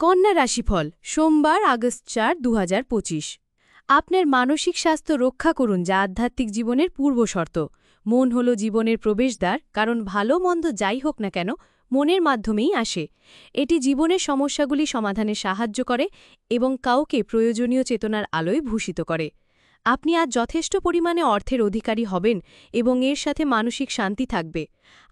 কন্যা রাশিফল সোমবার আগস্ট ৪, ২০২৫। আপনার মানসিক স্বাস্থ্য রক্ষা করুন, যা আধ্যাত্মিক জীবনের পূর্বশর্ত। মন হল জীবনের প্রবেশদ্বার, কারণ ভালো মন্দ যাই হোক না কেন মনের মাধ্যমেই আসে। এটি জীবনের সমস্যাগুলি সমাধানে সাহায্য করে এবং কাউকে প্রয়োজনীয় চেতনার আলোয় ভূষিত করে। আপনি আজ যথেষ্ট পরিমাণে অর্থের অধিকারী হবেন এবং এর সাথে মানসিক শান্তি থাকবে।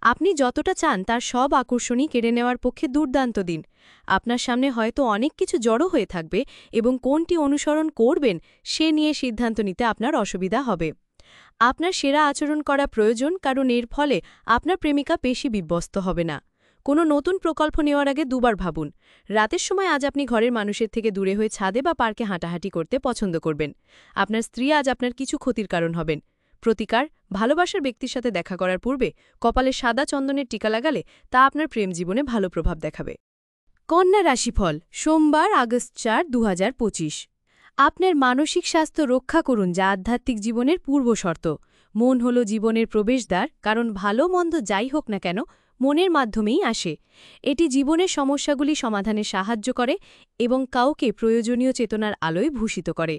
আপনি যতটা চান তার সব আকর্ষণই কেড়ে নেওয়ার পক্ষে দুর্দান্ত দিন। আপনার সামনে হয়তো অনেক কিছু জড়ো হয়ে থাকবে এবং কোনটি অনুসরণ করবেন সে নিয়ে সিদ্ধান্ত নিতে আপনার অসুবিধা হবে। আপনার সেরা আচরণ করা প্রয়োজন, কারণ এর ফলে আপনার প্রেমিকা বেশি বিব্যস্ত হবে না। কোনো নতুন প্রকল্প নেওয়ার আগে দুবার ভাবুন। রাতের সময় আজ আপনি ঘরের মানুষের থেকে দূরে হয়ে ছাদে বা পার্কে হাঁটাহাঁটি করতে পছন্দ করবেন। আপনার স্ত্রী আজ আপনার কিছু ক্ষতির কারণ হবেন। প্রতিকার: ভালোবাসার ব্যক্তির সাথে দেখা করার পূর্বে কপালে সাদা চন্দনের টিকা লাগালে তা আপনার প্রেম জীবনে ভালো প্রভাব দেখাবে। কন্যা রাশিফল সোমবার আগস্ট ৪, ২০২৫। আপনার মানসিক স্বাস্থ্য রক্ষা করুন, যা আধ্যাত্মিক জীবনের পূর্বশর্ত। মন হল জীবনের প্রবেশদ্বার, কারণ ভালো মন্দ যাই হোক না কেন মনের মাধ্যমেই আসে। এটি জীবনের সমস্যাগুলি সমাধানে সাহায্য করে এবং কাউকে প্রয়োজনীয় চেতনার আলোয় ভূষিত করে।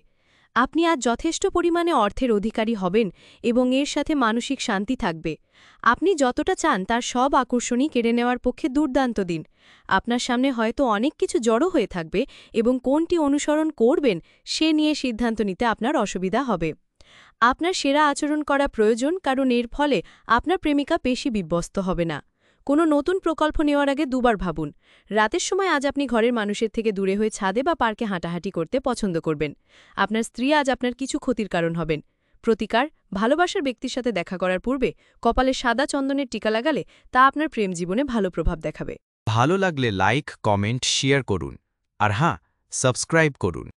আপনি আজ যথেষ্ট পরিমাণে অর্থের অধিকারী হবেন এবং এর সাথে মানসিক শান্তি থাকবে। আপনি যতটা চান তার সব আকর্ষণই কেড়ে নেওয়ার পক্ষে দুর্দান্ত দিন। আপনার সামনে হয়তো অনেক কিছু জড়ো হয়ে থাকবে এবং কোনটি অনুসরণ করবেন সে নিয়ে সিদ্ধান্ত নিতে আপনার অসুবিধা হবে। আপনার সেরা আচরণ করা প্রয়োজন, কারণ এর ফলে আপনার প্রেমিকা বেশি বিব্যস্ত হবে না। কোনো নতুন প্রকল্প নেওয়ার আগে দুবার ভাবুন। রাতের সময় আজ আপনি ঘরের মানুষের থেকে দূরে হয়ে ছাদে বা পার্কে হাঁটাহাঁটি করতে পছন্দ করবেন। আপনার স্ত্রী আজ আপনার কিছু ক্ষতির কারণ হবেন। প্রতিকার: ভালোবাসার ব্যক্তির সাথে দেখা করার পূর্বে কপালে সাদা চন্দনের টিকা লাগালে তা আপনার প্রেম জীবনে ভালো প্রভাব দেখাবে। ভালো লাগলে লাইক, কমেন্ট, শেয়ার করুন। আর হ্যাঁ, সাবস্ক্রাইব করুন।